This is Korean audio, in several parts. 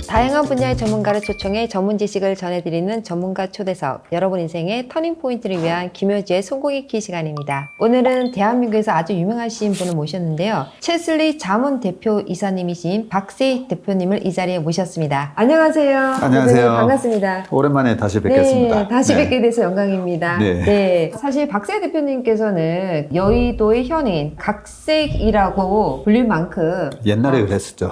다양한 분야의 전문가를 초청해 전문 지식을 전해드리는 전문가 초대석, 여러분 인생의 터닝포인트를 위한 김효지의 성공익기 시간입니다. 오늘은 대한민국에서 아주 유명하신 분을 모셨는데요. 채슬리 자문 대표 이사님이신 박세익 대표님을 이 자리에 모셨습니다. 안녕하세요. 안녕하세요. 반갑습니다. 오랜만에 다시 뵙겠습니다. 네, 다시 뵙게 돼서 영광입니다. 네. 사실 박세익 대표님께서는 여의도의 현인, 각색이라고 불릴 만큼 옛날에 그랬었죠.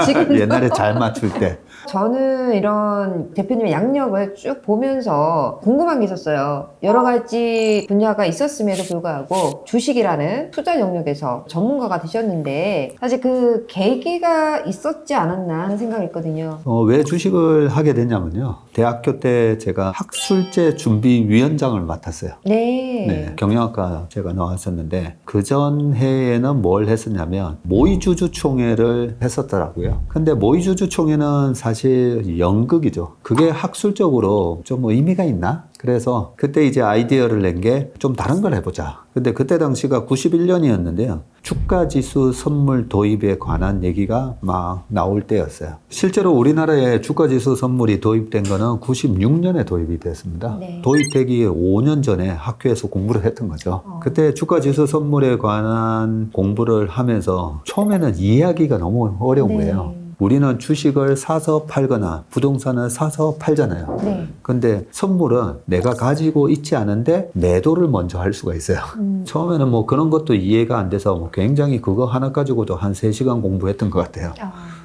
지금도 옛날에 잘 맞출 때. 저는 이런 대표님의 양력을 쭉 보면서 궁금한 게 있었어요. 여러 가지 분야가 있었음에도 불구하고 주식이라는 투자 영역에서 전문가가 되셨는데 사실 그 계기가 있었지 않았나 하는 생각이 있거든요. 왜 주식을 하게 됐냐면요. 대학교 때 제가 학술제 준비위원장을 맡았어요. 네. 경영학과 제가 나왔었는데 그 전 해에는 뭘 했었냐면 모의주주총회를 했었더라고요. 근데 모의주주총회는 사실 연극이죠. 그게 학술적으로 좀 의미가 있나? 그래서 그때 이제 아이디어를 낸 게 좀 다른 걸 해보자. 근데 그때 당시가 91년이었는데요. 주가지수 선물 도입에 관한 얘기가 막 나올 때였어요. 실제로 우리나라에 주가지수 선물이 도입된 거는 96년에 도입이 됐습니다. 네. 도입되기 5년 전에 학교에서 공부를 했던 거죠. 그때 주가지수 선물에 관한 공부를 하면서 처음에는 이해하기가 너무 어려운 네. 거예요. 우리는 주식을 사서 팔거나 부동산을 사서 팔잖아요. 네. 근데 선물은 내가 가지고 있지 않은데 매도를 먼저 할 수가 있어요. 처음에는 뭐 그런 것도 이해가 안 돼서 뭐 굉장히 그거 하나 가지고도 한 3시간 공부했던 것 같아요.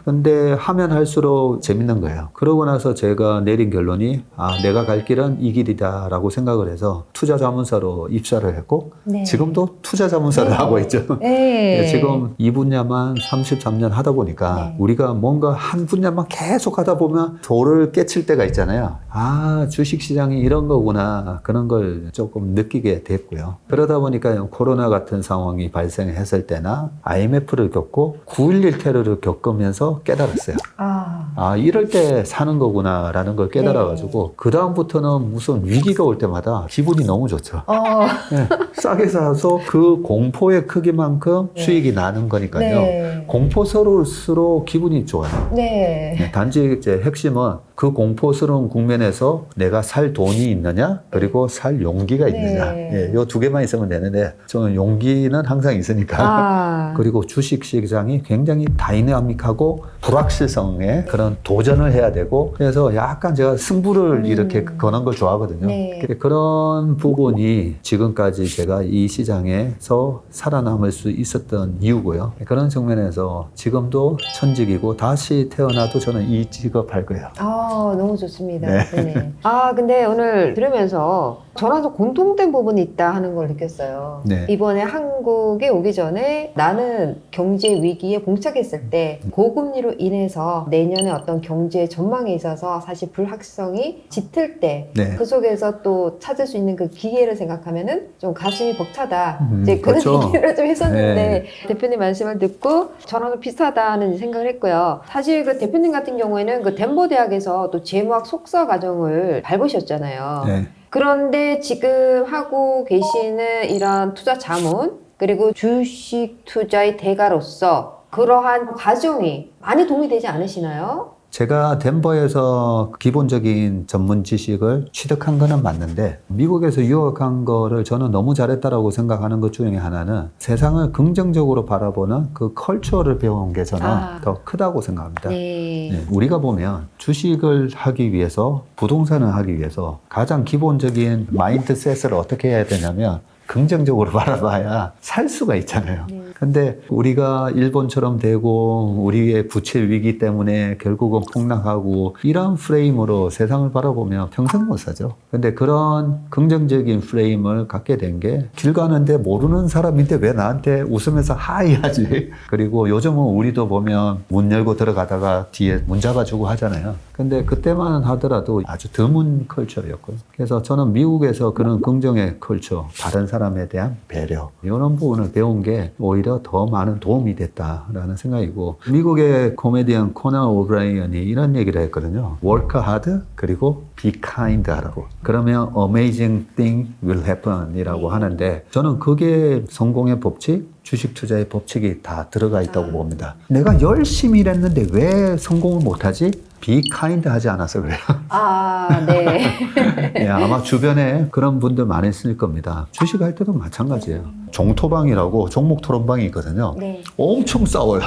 근데 하면 할수록 재밌는 거예요. 그러고 나서 제가 내린 결론이 내가 갈 길은 이 길이다 라고 생각을 해서 투자자문사로 입사를 했고 네. 지금도 투자자문사를 네. 하고 있죠. 네. 지금 이 분야만 33년 하다 보니까 네. 우리가 뭔가 한 분야만 계속 하다 보면 돌을 깨칠 때가 있잖아요. 주식시장이 이런 거구나. 그런 걸 조금 느끼게 됐고요. 그러다 보니까 코로나 같은 상황이 발생했을 때나 IMF를 겪고 9.11 테러를 겪으면서 깨달았어요. 이럴 때 사는 거구나 라는 걸 깨달아가지고 그 다음부터는 무슨 위기가 올 때마다 기분이 너무 좋죠. 네, 싸게 사서 그 공포의 크기만큼 수익이 나는 거니까요. 네. 공포스러울수록 기분이 좋아요. 네. 단지 이제 핵심은 그 공포스러운 국면에서 내가 살 돈이 있느냐 그리고 살 용기가 있느냐 네. 요 두 개만 있으면 되는데 저는 용기는 항상 있으니까 그리고 주식시장이 굉장히 다이나믹하고 불확실성에 그런 도전을 해야 되고 그래서 약간 제가 승부를 이렇게 거는 걸 좋아하거든요. 네. 그런 부분이 지금까지 제가 이 시장에서 살아남을 수 있었던 이유고요. 그런 측면에서 지금도 천직이고 다시 태어나도 저는 이 직업 할 거예요. 너무 좋습니다. 네. 네네. 근데 오늘 들으면서 저랑 좀 공통된 부분이 있다 하는 걸 느꼈어요. 네. 이번에 한국에 오기 전에 나는 경제 위기에 봉착했을 때 고금리로 인해서 내년에 어떤 경제 전망에 있어서 사실 불확실성이 짙을 때 그 속에서 또 찾을 수 있는 그 기회를 생각하면은 좀 가슴이 벅차다. 이제 그런 그렇죠. 얘기를 좀 했었는데 대표님 말씀을 듣고 저랑 좀 비슷하다는 생각을 했고요. 사실 그 대표님 같은 경우에는 그 덴버 대학에서 또 재무학 석사 과정을 밟으셨잖아요. 네. 그런데 지금 하고 계시는 이런 투자 자문 그리고 주식 투자의 대가로서 그러한 과정이 많이 도움이 되지 않으시나요? 제가 덴버에서 기본적인 전문 지식을 취득한 거는 맞는데 미국에서 유학한 거를 저는 너무 잘했다라고 생각하는 것 중에 하나는 세상을 긍정적으로 바라보는 그 컬처를 배운 게 저는 더 크다고 생각합니다. 네. 우리가 보면 주식을 하기 위해서 부동산을 하기 위해서 가장 기본적인 마인드셋을 어떻게 해야 되냐면 긍정적으로 바라봐야 살 수가 있잖아요. 근데 우리가 일본처럼 되고 우리의 부채 위기 때문에 결국은 폭락하고 이런 프레임으로 세상을 바라보면 평생 못 사죠. 근데 그런 긍정적인 프레임을 갖게 된 게 길 가는데 모르는 사람인데 왜 나한테 웃으면서 하이 하지? 그리고 요즘은 우리도 보면 문 열고 들어가다가 뒤에 문 잡아주고 하잖아요. 근데 그때만 하더라도 아주 드문 컬처였고요. 그래서 저는 미국에서 그런 긍정의 컬처, 다른 사람에 대한 배려 이런 부분을 배운 게 오히려 더 많은 도움이 됐다라는 생각이고 미국의 코미디언 코난 오브라이언이 이런 얘기를 했거든요. Work hard 그리고 be kind 하라고. 그러면 amazing thing will happen 이라고 하는데 저는 그게 성공의 법칙 주식 투자의 법칙이 다 들어가 있다고 봅니다. 내가 열심히 일했는데 왜 성공을 못하지? Be kind 하지 않아서 그래요. 네. 네, 아마 주변에 그런 분들 많이 있을 겁니다. 주식할 때도 마찬가지예요. 종토방이라고 종목 토론방이 있거든요. 네. 엄청 싸워요.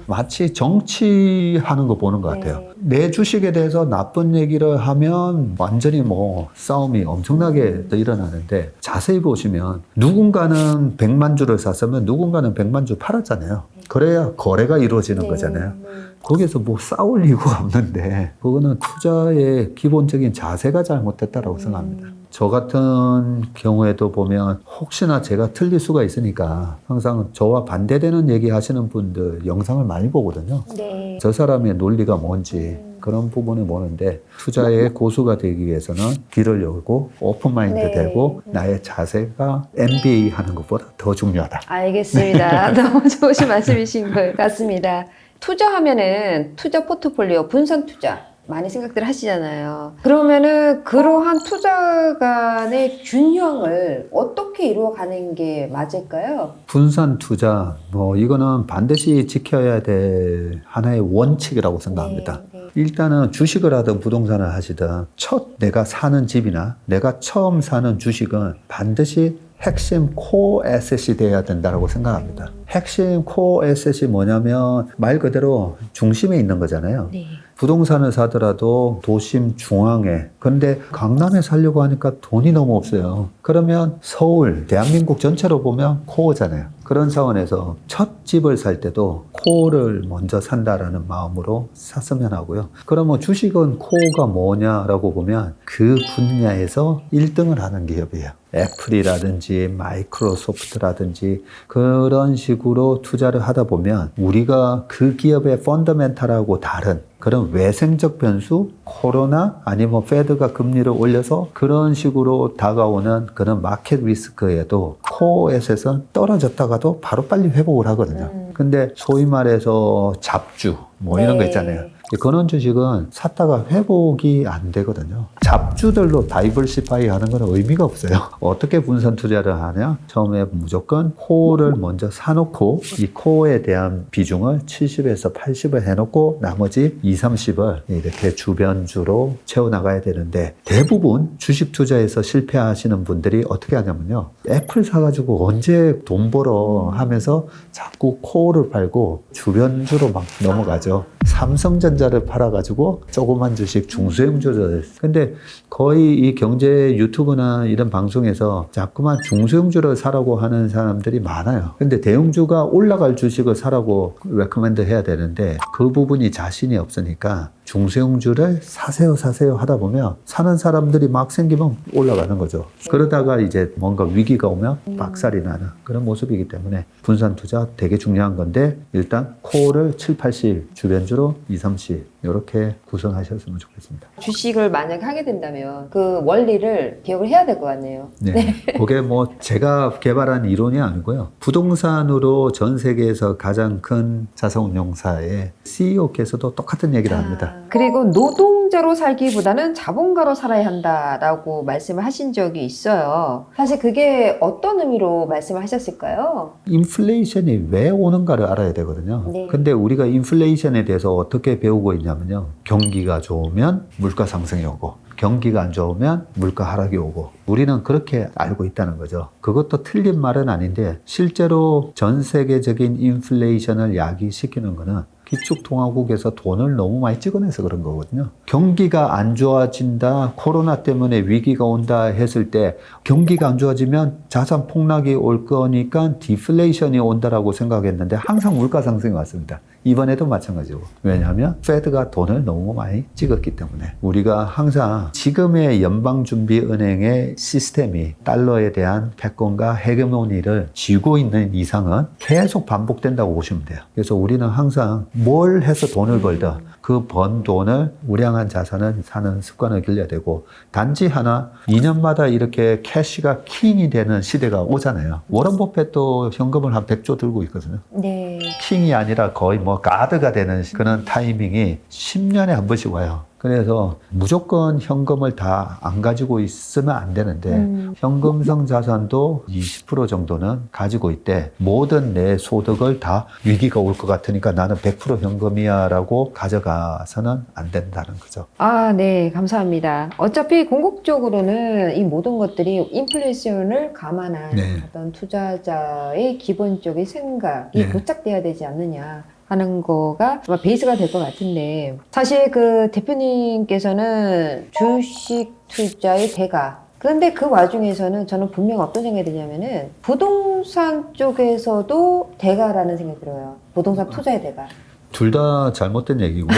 마치 정치하는 거 보는 것 같아요. 내 주식에 대해서 나쁜 얘기를 하면 완전히 뭐 싸움이 엄청나게 일어나는데 자세히 보시면 누군가는 100만 주를 샀으면 누군가는 100만 주 팔았잖아요. 그래야 거래가 이루어지는 거잖아요. 거기서 뭐 싸울 이유가 없는데 그거는 투자의 기본적인 자세가 잘못됐다라고 생각합니다. 저 같은 경우에도 보면 혹시나 제가 틀릴 수가 있으니까 항상 저와 반대되는 얘기 하시는 분들 영상을 많이 보거든요. 네. 저 사람의 논리가 뭔지 그런 부분을 보는데 투자의 고수가 되기 위해서는 귀를 열고 오픈마인드 되고 나의 자세가 MBA 하는 것보다 더 중요하다. 알겠습니다. 너무 좋으신 말씀이신 것 같습니다. 투자하면은 투자 포트폴리오, 분산 투자 많이 생각들 하시잖아요. 그러면은 그러한 투자 간의 균형을 어떻게 이루어가는 게 맞을까요? 분산 투자, 뭐 이거는 반드시 지켜야 될 하나의 원칙이라고 생각합니다. 일단은 주식을 하든 부동산을 하시든 첫 내가 사는 집이나 내가 처음 사는 주식은 반드시 핵심 코어 에셋이 돼야 된다고 생각합니다. 핵심 코어 에셋이 뭐냐면 말 그대로 중심에 있는 거잖아요. 네. 부동산을 사더라도 도심 중앙에. 근데 강남에 살려고 하니까 돈이 너무 없어요. 그러면 서울, 대한민국 전체로 보면 코어잖아요. 그런 차원에서 첫 집을 살 때도 코어를 먼저 산다라는 마음으로 샀으면 하고요. 그러면 주식은 코어가 뭐냐라고 보면 그 분야에서 1등을 하는 기업이에요. 애플이라든지 마이크로소프트라든지 그런 식으로 투자를 하다 보면 우리가 그 기업의 펀더멘탈하고 다른 그런 외생적 변수, 코로나 아니면 페드가 금리를 올려서 그런 식으로 다가오는 그런 마켓 리스크에도 코어 에셋은 떨어졌다가도 바로 빨리 회복을 하거든요. 근데 소위 말해서 잡주 뭐 이런 거 있잖아요. 그런 주식은 샀다가 회복이 안 되거든요. 잡주들로 다이버시파이 하는 건 의미가 없어요. 어떻게 분산 투자를 하냐? 처음에 무조건 코어를 먼저 사놓고 이 코어에 대한 비중을 70에서 80을 해놓고 나머지 20, 30을 이렇게 주변주로 채워나가야 되는데 대부분 주식 투자에서 실패하시는 분들이 어떻게 하냐면요. 애플 사가지고 언제 돈 벌어 하면서 자꾸 코어를 팔고 주변주로 막 넘어가죠. 삼성전자를 팔아가지고 조그만 주식 중소형주를. 근데 거의 이 경제 유튜브나 이런 방송에서 자꾸만 중소형주를 사라고 하는 사람들이 많아요. 근데 대형주가 올라갈 주식을 사라고 레코멘드 해야 되는데 그 부분이 자신이 없으니까 중소형주를 사세요 하다 보면 사는 사람들이 막 생기면 올라가는 거죠. 그러다가 이제 뭔가 위기가 오면 박살이 나는 그런 모습이기 때문에 분산 투자 되게 중요한 건데 일단 코어를 7, 80 주변주로 2, 30 이렇게 구성하셨으면 좋겠습니다. 주식을 만약에 하게 된다면 그 원리를 기억을 해야 될 것 같네요. 네. 그게 뭐 제가 개발한 이론이 아니고요. 부동산으로 전 세계에서 가장 큰 자산운용사의 CEO께서도 똑같은 얘기를 합니다. 그리고 노동자로 살기보다는 자본가로 살아야 한다라고 말씀을 하신 적이 있어요. 사실 그게 어떤 의미로 말씀을 하셨을까요? 인플레이션이 왜 오는가를 알아야 되거든요. 네. 근데 우리가 인플레이션에 대해서 어떻게 배우고 있냐면요. 경기가 좋으면 물가 상승이 오고 경기가 안 좋으면 물가 하락이 오고 우리는 그렇게 알고 있다는 거죠. 그것도 틀린 말은 아닌데 실제로 전 세계적인 인플레이션을 야기시키는 거는 기축통화국에서 돈을 너무 많이 찍어내서 그런 거거든요. 경기가 안 좋아진다, 코로나 때문에 위기가 온다 했을 때 경기가 안 좋아지면 자산 폭락이 올 거니까 디플레이션이 온다라고 생각했는데 항상 물가 상승이 왔습니다. 이번에도 마찬가지고. 왜냐하면 페드가 돈을 너무 많이 찍었기 때문에 우리가 항상 지금의 연방준비은행의 시스템이 달러에 대한 패권과 헤게모니를 쥐고 있는 이상은 계속 반복된다고 보시면 돼요. 그래서 우리는 항상 뭘 해서 돈을 벌든 그 번 돈을 우량한 자산을 사는 습관을 길러야 되고 단지 하나 2년마다 이렇게 캐시가 킹이 되는 시대가 오잖아요. 워런 버핏도 현금을 한 100조 들고 있거든요. 네. 킹이 아니라 거의 뭐 가드가 되는 그런 타이밍이 10년에 한 번씩 와요. 그래서 무조건 현금을 다 안 가지고 있으면 안 되는데 현금성 자산도 20% 정도는 가지고 있대. 모든 내 소득을 다 위기가 올 것 같으니까 나는 100% 현금이야 라고 가져가서는 안 된다는 거죠. 아, 네, 감사합니다. 어차피 궁극적으로는 이 모든 것들이 인플레이션을 감안한 네. 어떤 투자자의 기본적인 생각이 네. 고착돼야 되지 않느냐 하는 거가 아마 베이스가 될 것 같은데, 사실 그 대표님께서는 주식 투자의 대가, 그런데 그 와중에서는 저는 분명히 어떤 생각이 드냐면은 부동산 쪽에서도 대가라는 생각이 들어요. 부동산 투자의 대가. 둘 다 잘못된 얘기고요.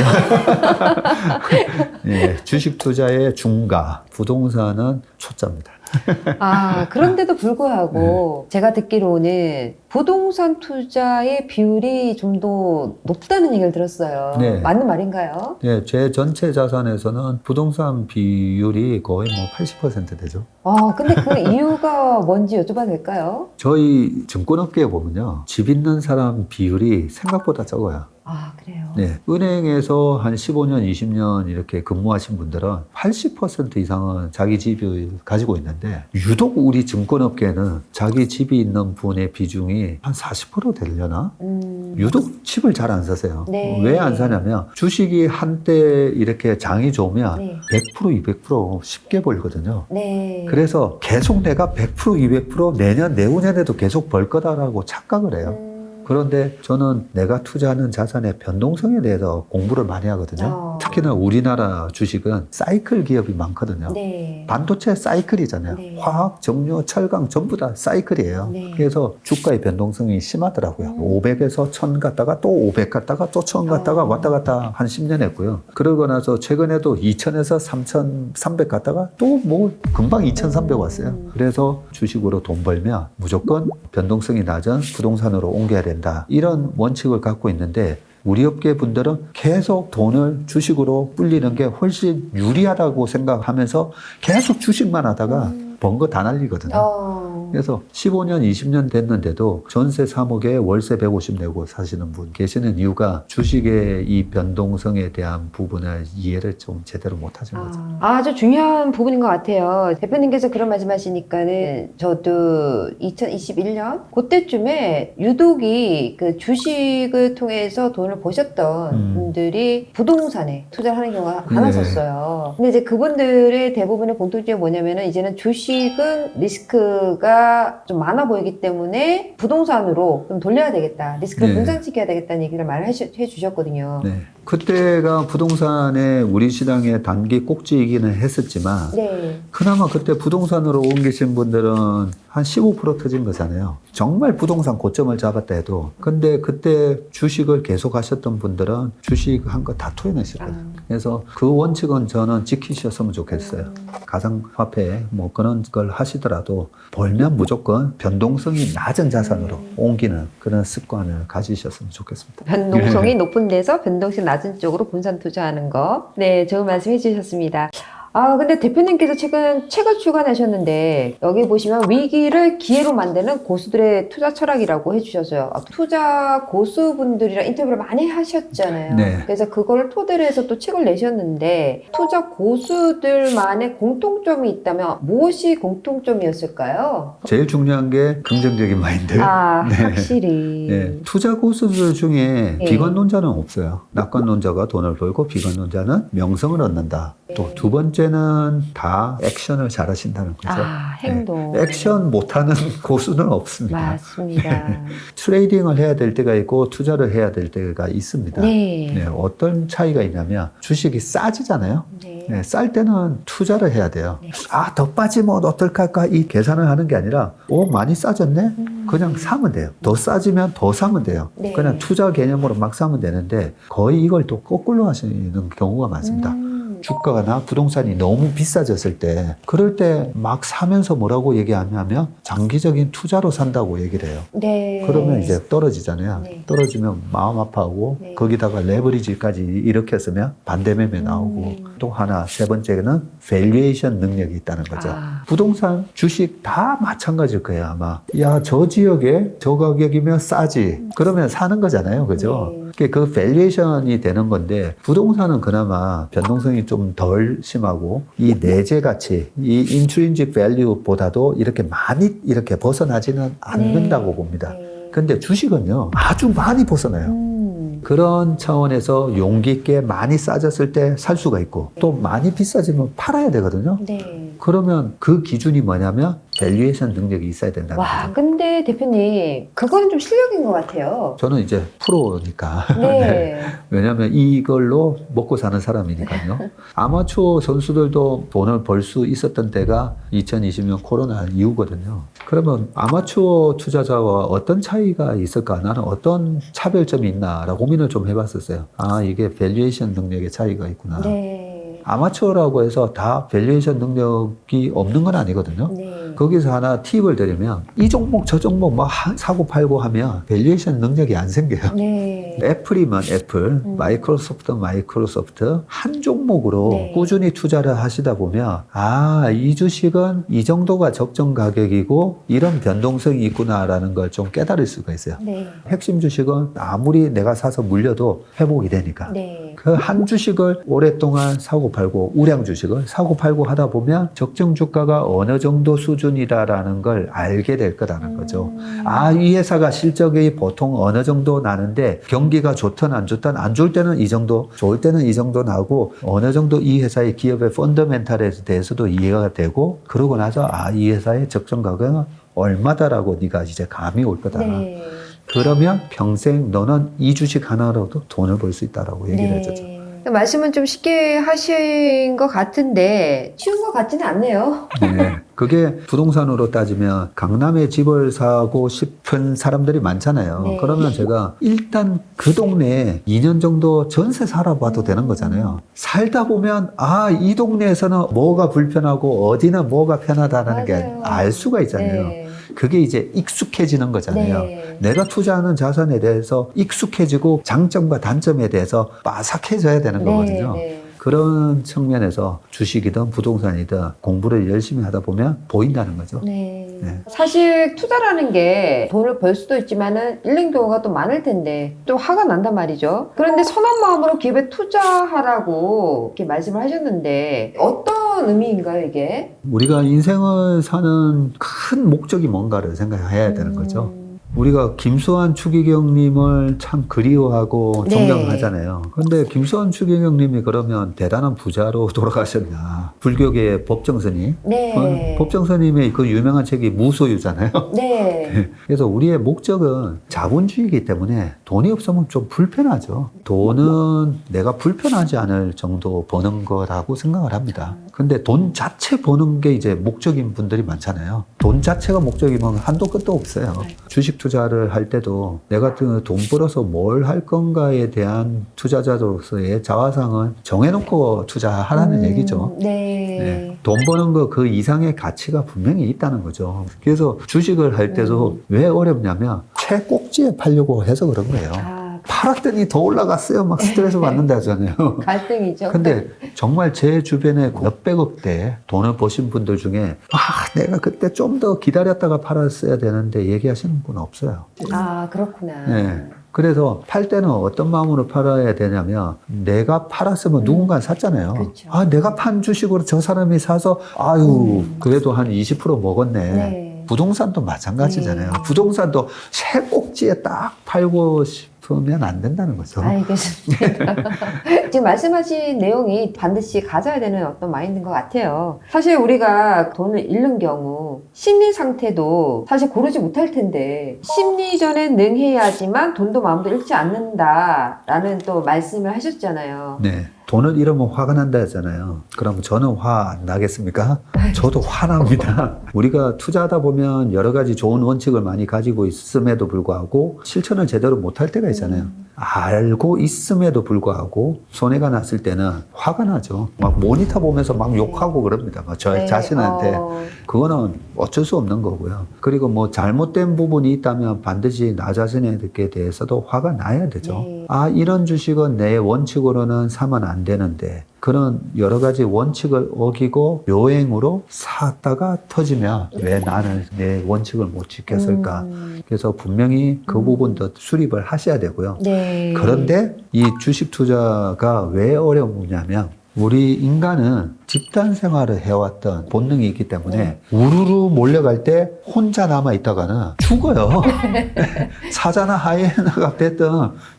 예, 주식 투자의 중가, 부동산은 초짜입니다. 아, 그런데도 불구하고 제가 듣기로는 부동산 투자의 비율이 좀 더 높다는 얘기를 들었어요. 네. 맞는 말인가요? 예, 제 전체 자산에서는 부동산 비율이 거의 뭐 80% 되죠. 근데 그 이유가 뭔지 여쭤봐도 될까요? 저희 증권업계에 보면요, 집 있는 사람 비율이 생각보다 적어요. 아, 그래요? 네, 은행에서 한 15년, 20년 이렇게 근무하신 분들은 80% 이상은 자기 집을 가지고 있는데, 유독 우리 증권업계는 자기 집이 있는 분의 비중이 한 40% 되려나? 유독 집을 잘 안 사세요. 네. 왜 안 사냐면 주식이 한때 이렇게 장이 좋으면 네. 100%, 200% 쉽게 벌거든요. 네. 그래서 계속 내가 100%, 200% 내년, 내후년에도 계속 벌 거다라고 착각을 해요. 그런데 저는 내가 투자하는 자산의 변동성에 대해서 공부를 많이 하거든요. 특히나 우리나라 주식은 사이클 기업이 많거든요. 네. 반도체 사이클이잖아요. 네. 화학, 정유, 철강 전부 다 사이클이에요. 네. 그래서 주가의 변동성이 심하더라고요. 500에서 1000 갔다가 또 500 갔다가 또 1000 갔다가 왔다 갔다 한 10년 했고요. 그러고 나서 최근에도 2000에서 3300 갔다가 또 뭐 금방 2300 왔어요. 그래서 주식으로 돈 벌면 무조건 변동성이 낮은 부동산으로 옮겨야 된다. 이런 원칙을 갖고 있는데, 우리 업계 분들은 계속 돈을 주식으로 불리는 게 훨씬 유리하다고 생각하면서 계속 주식만 하다가 번 거 다 날리거든요. 그래서 15년, 20년 됐는데도 전세 3억에 월세 150 내고 사시는 분 계시는 이유가 주식의 이 변동성에 대한 부분을 이해를 좀 제대로 못 하신 거죠. 아주 중요한 부분인 것 같아요. 대표님께서 그런 말씀 하시니까는 저도 2021년 그때쯤에 유독이 그 주식을 통해서 돈을 버셨던 분들이 부동산에 투자를 하는 경우가 많았었어요. 근데 이제 그분들의 대부분의 공통점이 뭐냐면은 이제는 주식은 리스크가 좀 많아 보이기 때문에 부동산으로 좀 돌려야 되겠다. 리스크를 네. 분산시켜야 되겠다는 얘기를 해주셨거든요. 네. 그때가 부동산의 우리 시장의 단기 꼭지이기는 했었지만, 네. 그나마 그때 부동산으로 옮기신 분들은 한 15% 터진 거잖아요. 정말 부동산 고점을 잡았다 해도. 근데 그때 주식을 계속 하셨던 분들은 주식 한 거 다 토해내셨거든요. 그래서 그 원칙은 저는 지키셨으면 좋겠어요. 가상화폐 뭐 그런 걸 하시더라도 벌면 무조건 변동성이 낮은 자산으로 옮기는 그런 습관을 가지셨으면 좋겠습니다. 변동성이 높은 데서 변동성 낮은 쪽으로 분산 투자하는 거. 네, 좋은 말씀 해주셨습니다. 근데 대표님께서 최근 책을 출간하셨는데 여기 보시면 위기를 기회로 만드는 고수들의 투자 철학이라고 해주셔서요. 투자 고수분들이랑 인터뷰를 많이 하셨잖아요. 네. 그래서 그걸 토대로 해서 또 책을 내셨는데 투자 고수들만의 공통점이 있다면 무엇이 공통점이었을까요? 제일 중요한 게 긍정적인 마인드. 확실히. 네. 투자 고수들 중에 네. 비관론자는 없어요. 낙관론자가 돈을 벌고 비관론자는 명성을 얻는다. 또 두 번째는 다 액션을 잘 하신다는 거죠. 행동. 네. 액션 못하는 고수는 없습니다. 맞습니다. 트레이딩을 해야 될 때가 있고 투자를 해야 될 때가 있습니다. 네. 네, 어떤 차이가 있냐면 주식이 싸지잖아요. 네. 네, 쌀 때는 투자를 해야 돼요. 네. 더 빠지면 어떨까 할까 이 계산을 하는 게 아니라 많이 싸졌네? 그냥 사면 돼요. 더 싸지면 더 사면 돼요. 네. 그냥 투자 개념으로 막 사면 되는데 거의 이걸 또 거꾸로 하시는 경우가 많습니다. 주가나 부동산이 너무 비싸졌을 때 그럴 때 막 사면서 뭐라고 얘기하냐면 장기적인 투자로 산다고 얘기를 해요. 네. 그러면 이제 떨어지잖아요. 네. 떨어지면 마음 아파하고 네. 거기다가 레버리지까지 일으켰으면 반대매매 나오고 또 하나 세 번째는 밸류에이션 능력이 있다는 거죠. 부동산, 주식 다 마찬가지일 거예요 아마. 야, 저 지역에 저 가격이면 싸지. 그러면 사는 거잖아요. 그죠? 네. 그 밸류에이션이 되는 건데 부동산은 그나마 변동성이 좀 덜 심하고 이 내재 가치, 이 인트린직 밸류보다도 이렇게 많이 이렇게 벗어나지는 않는다고 봅니다. 근데 주식은요 아주 많이 벗어나요. 그런 차원에서 용기 있게 많이 싸졌을 때 살 수가 있고 또 많이 비싸지면 팔아야 되거든요. 네. 그러면 그 기준이 뭐냐면 밸류에이션 능력이 있어야 된다는 와, 거죠. 근데 대표님, 그거는 좀 실력인 것 같아요. 저는 이제 프로니까 네. 왜냐하면 이걸로 먹고 사는 사람이니까요. 아마추어 선수들도 돈을 벌 수 있었던 때가 2020년 코로나 이후거든요. 그러면 아마추어 투자자와 어떤 차이가 있을까? 나는 어떤 차별점이 있나라고 고민을 좀 해봤었어요. 아, 이게 밸류에이션 능력의 차이가 있구나. 네. 아마추어라고 해서 다 밸류에이션 능력이 없는 건 아니거든요. 네. 거기서 하나 팁을 드리면 이 종목 저 종목 막 사고 팔고 하면 밸류에이션 능력이 안 생겨요. 네. 애플이면 애플, 마이크로소프트 한 종목으로 네. 꾸준히 투자를 하시다 보면 아, 이 주식은 이 정도가 적정 가격이고 이런 변동성이 있구나라는 걸 좀 깨달을 수가 있어요. 네. 핵심 주식은 아무리 내가 사서 물려도 회복이 되니까. 네. 그 한 주식을 오랫동안 사고 팔고 우량 주식을 사고 팔고 하다 보면 적정 주가가 어느 정도 수준이다라는 걸 알게 될 거라는 거죠. 아, 이 회사가 실적이 보통 어느 정도 나는데 경기가 좋든 안 좋든 안 좋을 때는 이 정도, 좋을 때는 이 정도 나고 어느 정도 이 회사의 기업의 펀더멘탈에 대해서도 이해가 되고 그러고 나서 아, 이 회사의 적정 가격은 얼마다라고 네가 이제 감이 올 거다. 네. 그러면 평생 너는 이 주식 하나로도 돈을 벌 수 있다라고 얘기를 해줬죠. 말씀은 좀 쉽게 하신 것 같은데 쉬운 것 같지는 않네요. 네. 그게 부동산으로 따지면 강남에 집을 사고 싶은 사람들이 많잖아요. 네. 그러면 제가 일단 그 동네에 2년 정도 전세 살아봐도 되는 거잖아요. 살다 보면 아, 이 동네에서는 뭐가 불편하고 어디는 뭐가 편하다는 게 맞아요. 알 수가 있잖아요. 네. 그게 이제 익숙해지는 거잖아요. 네. 내가 투자하는 자산에 대해서 익숙해지고 장점과 단점에 대해서 빠삭해져야 되는 거거든요. 네. 그런 측면에서 주식이든 부동산이든 공부를 열심히 하다 보면 보인다는 거죠. 네. 네. 사실 투자라는 게 돈을 벌 수도 있지만은 잃는 경우가 또 많을 텐데 또 화가 난단 말이죠. 그런데 선한 마음으로 기업에 투자하라고 이렇게 말씀을 하셨는데 어떤 의미인가요, 이게? 우리가 인생을 사는 큰 목적이 뭔가를 생각해야 되는 거죠. 우리가 김수환 추기경님을 참 그리워하고 네. 존경하잖아요. 근데 김수환 추기경님이 그러면 대단한 부자로 돌아가셨나? 불교계의 법정스님. 네. 법정스님의 그 유명한 책이 무소유잖아요. 네. 그래서 우리의 목적은 자본주의이기 때문에 돈이 없으면 좀 불편하죠. 돈은 내가 불편하지 않을 정도 버는 거라고 생각을 합니다. 근데 돈 자체 버는 게 이제 목적인 분들이 많잖아요. 돈 자체가 목적이면 한도 끝도 없어요. 주식 투자를 할 때도 내가 돈 벌어서 뭘 할 건가에 대한 투자자로서의 자화상은 정해놓고 투자하라는 얘기죠. 네. 네. 돈 버는 거 그 이상의 가치가 분명히 있다는 거죠. 그래서 주식을 할 때도 왜 어렵냐면 최꼭지에 팔려고 해서 그런 거예요. 팔았더니 더 올라갔어요. 막 스트레스 받는다 하잖아요. 갈등이죠. 근데 정말 제 주변에 몇백억대 돈을 버신 분들 중에 아, 내가 그때 좀 더 기다렸다가 팔았어야 되는데 얘기하시는 분은 없어요. 아, 그렇구나. 네. 그래서 팔 때는 어떤 마음으로 팔아야 되냐면 내가 팔았으면 누군가 샀잖아요. 그렇죠. 아, 내가 판 주식으로 저 사람이 사서 아유 그래도 한 20% 먹었네. 네. 부동산도 마찬가지잖아요. 네. 부동산도 새 꼭지에 딱 팔고 싶으면 안 된다는 거죠. 알겠습니다. 지금 말씀하신 내용이 반드시 가져야 되는 어떤 마인드인 것 같아요. 사실 우리가 돈을 잃는 경우 심리 상태도 사실 고르지 못할 텐데 심리전에 능해야지만 돈도 마음도 잃지 않는다라는 또 말씀을 하셨잖아요. 네. 돈을 잃으면 화가 난다 했잖아요. 그럼 저는 화 안 나겠습니까? 저도 화납니다. 우리가 투자하다 보면 여러 가지 좋은 원칙을 많이 가지고 있음에도 불구하고 실천을 제대로 못할 때가 있잖아요. 알고 있음에도 불구하고 손해가 났을 때는 화가 나죠. 막 모니터 보면서 막 욕하고 그럽니다. 막 저 네, 자신한테. 그거는 어쩔 수 없는 거고요. 그리고 뭐 잘못된 부분이 있다면 반드시 나 자신에게 대해서도 화가 나야 되죠. 네. 이런 주식은 내 원칙으로는 사면 안 되는데 그런 여러 가지 원칙을 어기고 요행으로 샀다가 터지면 왜 나는 내 원칙을 못 지켰을까? 그래서 분명히 그 부분도 수립을 하셔야 되고요. 네. 그런데 이 주식 투자가 왜 어려우냐면 우리 인간은 집단 생활을 해왔던 본능이 있기 때문에 우르르 몰려갈 때 혼자 남아 있다가는 죽어요. 사자나 하이에나가 됐든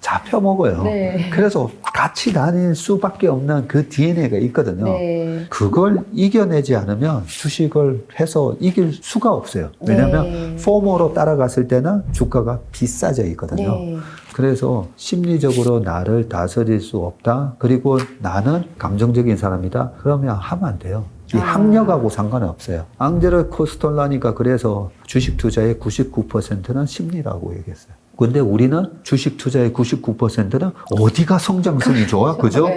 잡혀 먹어요. 네. 그래서 같이 다닐 수밖에 없는 그 DNA가 있거든요. 네. 그걸 이겨내지 않으면 주식을 해서 이길 수가 없어요. 왜냐하면 포모로 따라갔을 때는 주가가 비싸져 있거든요. 네. 그래서 심리적으로 나를 다스릴 수 없다. 그리고 나는 감정적인 사람이다. 그러면 하면 안 돼요. 이 학력하고 상관은 없어요. 앙제르 코스톨라니가 그래서 주식 투자의 99%는 심리라고 얘기했어요. 근데 우리는 주식 투자의 99%는 어디가 성장성이 좋아? 그죠?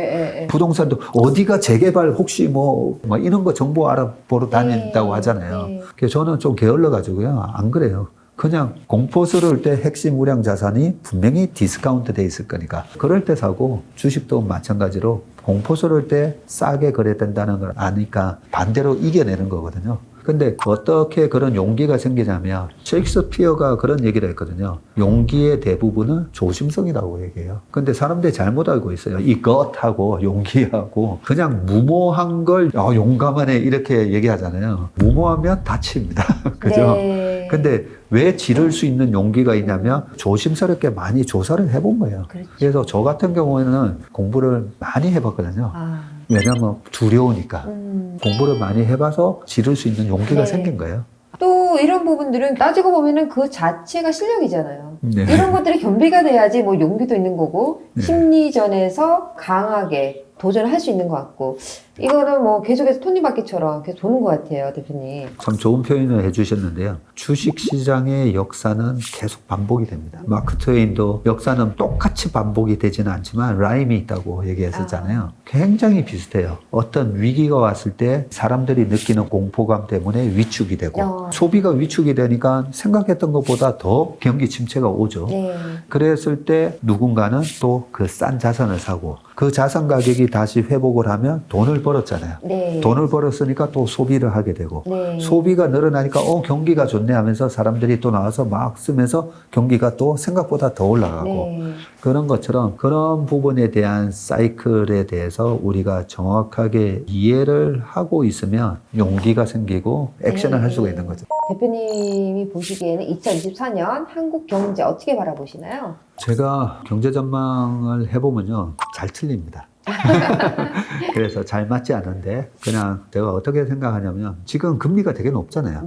부동산도 어디가 재개발 혹시 뭐 이런 거 정보 알아보러 다닌다고 하잖아요. 그래서 저는 좀 게을러가지고요. 안 그래요. 그냥 공포스러울 때 핵심 우량 자산이 분명히 디스카운트 돼 있을 거니까 그럴 때 사고 주식도 마찬가지로 공포스러울 때 싸게 거래된다는 걸 아니까 반대로 이겨내는 거거든요. 근데 어떻게 그런 용기가 생기냐면 셰익스피어가 그런 얘기를 했거든요. 용기의 대부분은 조심성이라고 얘기해요. 근데 사람들이 잘못 알고 있어요. 이 것하고 용기하고 그냥 무모한 걸 용감하네 이렇게 얘기하잖아요. 무모하면 다칩니다. 그죠? 네. 근데 왜 지를 수 있는 용기가 있냐면 조심스럽게 많이 조사를 해본 거예요. 그렇죠. 그래서 저 같은 경우에는 공부를 많이 해봤거든요. 왜냐면 두려우니까. 공부를 많이 해봐서 지를 수 있는 용기가 생긴 거예요. 또 이런 부분들은 따지고 보면은 그 자체가 실력이잖아요. 네. 이런 것들이 겸비가 돼야지 뭐 용기도 있는 거고 네. 심리전에서 강하게 도전을 할 수 있는 것 같고 이거는 뭐 계속해서 톱니바퀴처럼 계속 도는 것 같아요, 대표님. 참 좋은 표현을 해주셨는데요. 주식시장의 역사는 계속 반복이 됩니다. 마크 트웨인도 역사는 똑같이 반복이 되지는 않지만 라임이 있다고 얘기했었잖아요. 굉장히 비슷해요. 어떤 위기가 왔을 때 사람들이 느끼는 공포감 때문에 위축이 되고 소비가 위축이 되니까 생각했던 것보다 더 경기 침체가 오죠. 그랬을 때 누군가는 또 그 싼 자산을 사고 그 자산 가격이 다시 회복을 하면 돈을 벌었잖아요. 돈을 벌었으니까 또 소비를 하게 되고 소비가 늘어나니까 경기가 좋네 하면서 사람들이 또 나와서 막 쓰면서 경기가 또 생각보다 더 올라가고 그런 것처럼 그런 부분에 대한 사이클에 대해서 우리가 정확하게 이해를 하고 있으면 용기가 생기고 액션을 할 수가 있는 거죠. 대표님이 보시기에는 2024년 한국 경제 어떻게 바라보시나요? 제가 경제 전망을 해보면요. 잘 틀립니다. 그래서 잘 맞지 않은데 그냥 제가 어떻게 생각하냐면 지금 금리가 되게 높잖아요.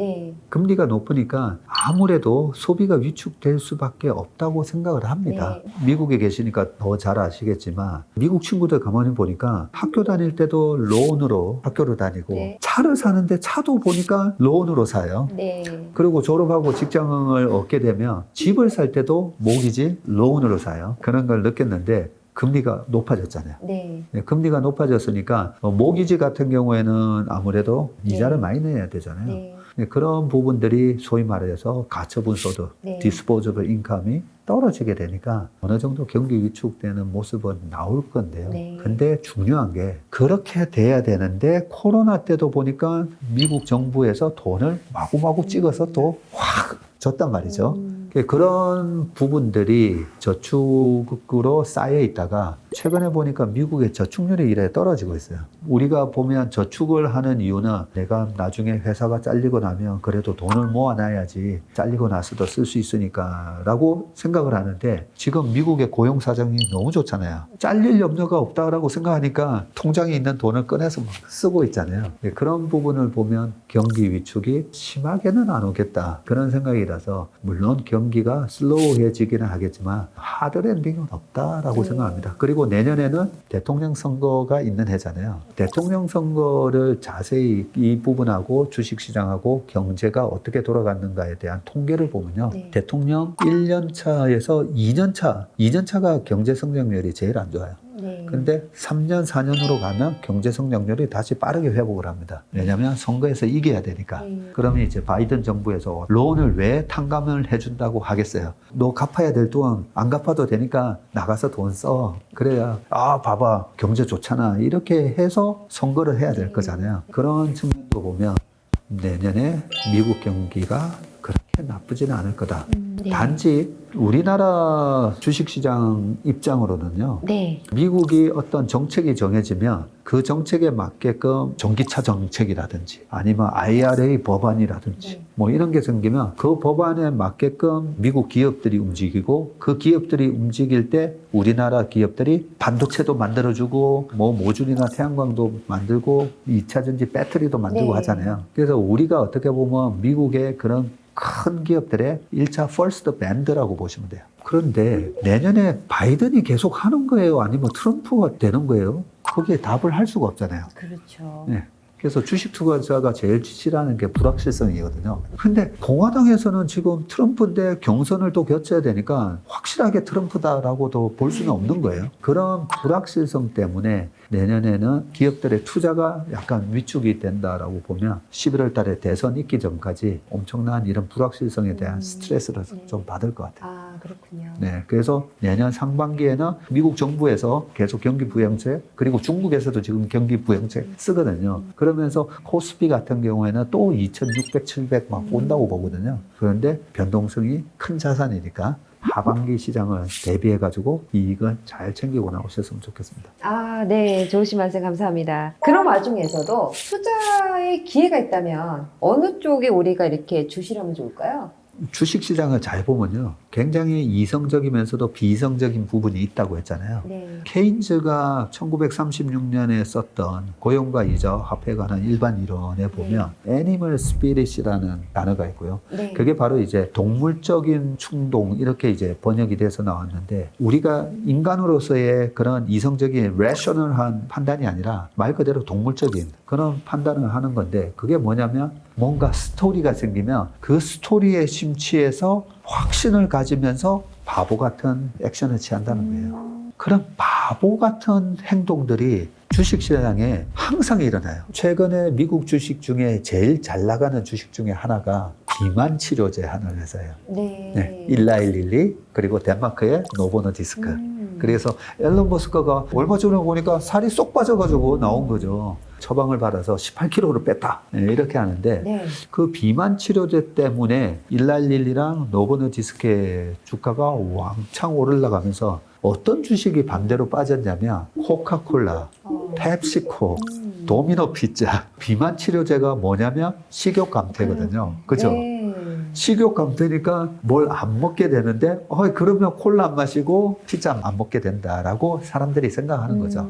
금리가 높으니까 아무래도 소비가 위축될 수밖에 없다고 생각을 합니다. 미국에 계시니까 더 잘 아시겠지만 미국 친구들 가만히 보니까 학교 다닐 때도 론으로 학교를 다니고 차를 사는데 차도 보니까 론으로 사요. 그리고 졸업하고 직장을 얻게 되면 집을 살 때도 모기지 론으로 사요. 그런 걸 느꼈는데 금리가 높아졌잖아요. 금리가 높아졌으니까 모기지 같은 경우에는 아무래도 이자를 많이 내야 되잖아요. 그런 부분들이 소위 말해서 가처분 소득, 디스포저블 인컴이 떨어지게 되니까 어느 정도 경기 위축되는 모습은 나올 건데요. 근데 중요한 게 그렇게 돼야 되는데 코로나 때도 보니까 미국 정부에서 돈을 마구마구 찍어서 또 확 줬단 말이죠. 그런 부분들이 저축으로 쌓여 있다가 최근에 보니까 미국의 저축률이 이래 떨어지고 있어요. 우리가 보면 저축을 하는 이유는 내가 나중에 회사가 잘리고 나면 그래도 돈을 모아놔야지 잘리고 나서도 쓸 수 있으니까 라고 생각을 하는데 지금 미국의 고용 사정이 너무 좋잖아요. 잘릴 염려가 없다라고 생각하니까 통장에 있는 돈을 꺼내서 막 쓰고 있잖아요. 그런 부분을 보면 경기 위축이 심하게는 안 오겠다 그런 생각이라서 물론 경기가 슬로우해지기는 하겠지만 하드랜딩은 없다라고 생각합니다. 그리고 내년에는 대통령 선거가 있는 해잖아요. 대통령 선거를 자세히 이 부분하고 주식시장하고 경제가 어떻게 돌아갔는가에 대한 통계를 보면요. 대통령 1년 차에서 2년 차가 경제 성장률이 제일 안 좋아요. 근데 3년, 4년으로 가면 경제 성장률이 다시 빠르게 회복을 합니다. 왜냐하면 선거에서 이겨야 되니까. 그러면 이제 바이든 정부에서 론을 왜 탕감을 해준다고 하겠어요? 너 갚아야 될 돈 안 갚아도 되니까 나가서 돈 써. 그래야 봐봐 경제 좋잖아. 이렇게 해서 선거를 해야 될 거잖아요. 그런 측면으로 보면 내년에 미국 경기가 그렇게 나쁘지는 않을 거다. 네. 단지 우리나라 주식시장 입장으로는요. 네. 미국이 어떤 정책이 정해지면 그 정책에 맞게끔 전기차 정책이라든지 아니면 IRA 법안이라든지 뭐 이런 게 생기면 그 법안에 맞게끔 미국 기업들이 움직이고 그 기업들이 움직일 때 우리나라 기업들이 반도체도 만들어주고 뭐 모듈이나 태양광도 만들고 2차전지 배터리도 만들고 하잖아요. 그래서 우리가 어떻게 보면 미국의 그런 큰 기업들의 1차 퍼스트 밴드라고 보시면 돼요. 그런데 내년에 바이든이 계속 하는 거예요? 아니면 트럼프가 되는 거예요? 거기에 답을 할 수가 없잖아요. 그렇죠. 네. 그래서 주식 투자자가 제일 싫어하는 게 불확실성이거든요. 근데 공화당에서는 지금 트럼프인데 경선을 또 겪어야 되니까 확실하게 트럼프다라고도 볼 수는 없는 거예요. 그런 불확실성 때문에 내년에는 기업들의 투자가 약간 위축이 된다라고 보면 11월 달에 대선 있기 전까지 엄청난 이런 불확실성에 대한 스트레스를 좀 받을 것 같아요. 아, 그렇군요. 네, 그래서 내년 상반기에는 미국 정부에서 계속 경기 부양책, 그리고 중국에서도 지금 경기 부양책 쓰거든요. 그러면서 코스피 같은 경우에는 또 2,600, 700 막 온다고 보거든요. 그런데 변동성이 큰 자산이니까 하반기 시장을 대비해가지고 이익은 잘 챙기고 나오셨으면 좋겠습니다. 아, 네. 좋으신 말씀 감사합니다. 그런 와중에서도 투자의 기회가 있다면 어느 쪽에 우리가 이렇게 주시려면 좋을까요? 주식시장을 잘 보면요. 굉장히 이성적이면서도 비이성적인 부분이 있다고 했잖아요. 네. 케인즈가 1936년에 썼던 고용과 이자 화폐에 관한 일반 이론에 보면 애니멀 스피릿이라는 단어가 있고요. 네. 그게 바로 이제 동물적인 충동 이렇게 이제 번역이 돼서 나왔는데 우리가 인간으로서의 그런 이성적인 레셔널한 판단이 아니라 말 그대로 동물적인 그런 판단을 하는 건데 그게 뭐냐면 뭔가 스토리가 생기면 그 스토리에 심취해서 확신을 가지면서 바보 같은 액션을 취한다는 거예요. 그런 바보 같은 행동들이 주식시장에 항상 일어나요. 최근에 미국 주식 중에 제일 잘 나가는 주식 중에 하나가 비만 치료제 하는 회사예요. 네. 네, 일라일릴리 그리고 덴마크의 노보노디스크. 그래서 앨런 머스크가 얼마 전에 보니까 살이 쏙 빠져가지고 나온 거죠. 처방을 받아서 18kg를 뺐다. 네, 이렇게 하는데 네. 그 비만 치료제 때문에 일라일릴리랑 노보노디스크의 주가가 왕창 오르려가면서 어떤 주식이 반대로 빠졌냐면 코카콜라, 펩시코, 도미노 피자. 비만 치료제가 뭐냐면 식욕 감퇴거든요. 그죠? 네. 식욕 감퇴니까 뭘 안 먹게 되는데 그러면 콜라 안 마시고 피자 안 먹게 된다라고 사람들이 생각하는 거죠.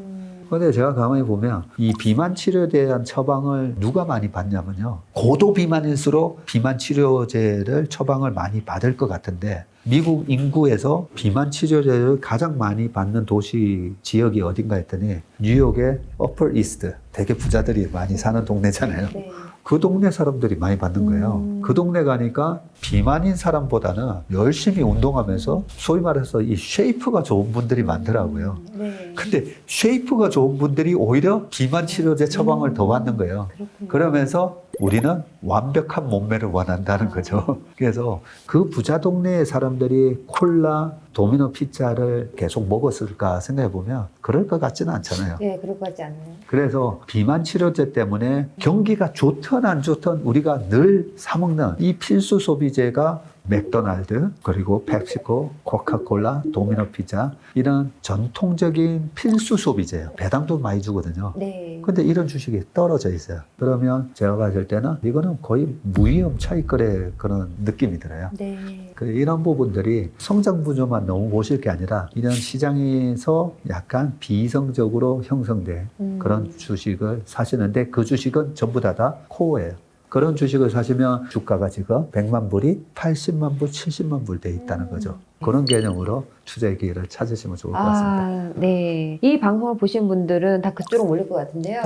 근데 제가 가만히 보면 이 비만 치료에 대한 처방을 누가 많이 받냐면요. 고도 비만일수록 비만 치료제를 처방을 많이 받을 것 같은데 미국 인구에서 비만 치료제를 가장 많이 받는 도시 지역이 어딘가 했더니 뉴욕의 어퍼 이스트 되게 부자들이 많이 사는 동네잖아요. 네. 그 동네 사람들이 많이 받는 거예요. 그 동네 가니까 비만인 사람보다는 열심히 운동하면서 소위 말해서 이 쉐이프가 좋은 분들이 많더라고요. 네. 근데 쉐이프가 좋은 분들이 오히려 비만 치료제 처방을 더 받는 거예요. 그렇군요. 그러면서 우리는 완벽한 몸매를 원한다는 거죠. 그래서 그 부자 동네의 사람들이 콜라, 도미노 피자를 계속 먹었을까 생각해 보면 그럴 것 같지는 않잖아요. 네, 그럴 것 같지 않나요? 그래서 비만 치료제 때문에 경기가 좋든 안 좋든 우리가 늘 사먹는 이 필수 소비재가 맥도날드, 그리고 펩시코, 코카콜라, 도미노 피자 이런 전통적인 필수 소비재예요. 배당도 많이 주거든요. 네. 근데 이런 주식이 떨어져 있어요. 그러면 제가 봤을 때는 이거는 거의 무위험 차익거래 그런 느낌이 들어요. 네. 이런 부분들이 성장 구조만 너무 보실 게 아니라 이런 시장에서 약간 비이성적으로 형성된 그런 주식을 사시는데 그 주식은 전부 다 코어예요. 그런 주식을 사시면 주가가 지금 100만 불이 80만 불, 70만 불 돼 있다는 거죠. 그런 개념으로 투자의 기회를 찾으시면 좋을 것 같습니다. 아, 네. 이 방송을 보신 분들은 다 그쪽으로 몰릴 것 같은데요.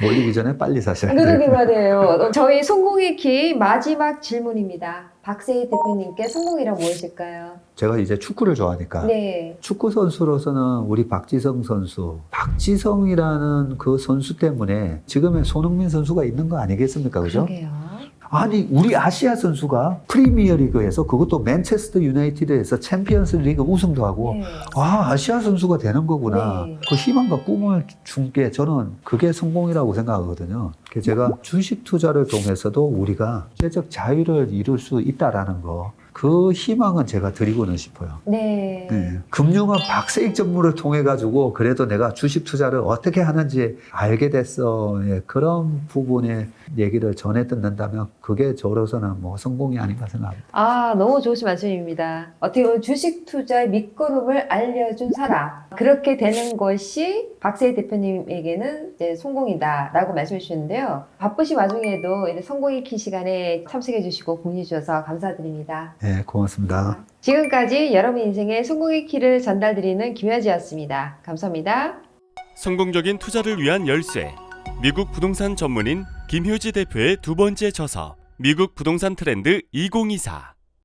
몰리기 전에 빨리 사셔야 그러게 돼요. 말이에요. 저희 성공의 키 마지막 질문입니다. 박세희 대표님께 성공이란 무엇일까요? 제가 이제 축구를 좋아하니까 네. 축구 선수로서는 우리 박지성 선수, 박지성이라는 그 선수 때문에 지금의 손흥민 선수가 있는 거 아니겠습니까? 그죠? 그러게요. 아니 우리 아시아 선수가 프리미어리그에서 그것도 맨체스터 유나이티드에서 챔피언스 리그 우승도 하고 네. 아 아시아 선수가 되는 거구나. 네. 그 희망과 꿈을 준 게 저는 그게 성공이라고 생각하거든요. 그래서 제가 주식 투자를 통해서도 우리가 경제적 자유를 이룰 수 있다라는 거. 그 희망은 제가 드리고는 싶어요. 네. 네. 금융은 박세익 전문을 통해 가지고 그래도 내가 주식 투자를 어떻게 하는지 알게 됐어. 예, 그런 부분의 얘기를 전해 듣는다면 그게 저로서는 뭐 성공이 아닌가 생각합니다. 아, 너무 좋으신 말씀입니다. 어떻게 보면 주식 투자의 밑거름을 알려준 사람. 그렇게 되는 것이 박세희 대표님에게는 이제 성공이다라고 말씀해 주셨는데요. 바쁘신 와중에도 이제 성공의 키 시간에 참석해 주시고 공유해 주셔서 감사드립니다. 네, 고맙습니다. 지금까지 여러분 인생의 성공의 키를 전달드리는 김효지였습니다. 감사합니다. 성공적인 투자를 위한 열쇠. 미국 부동산 전문인 김효지 대표의 두 번째 저서 미국 부동산 트렌드 2024.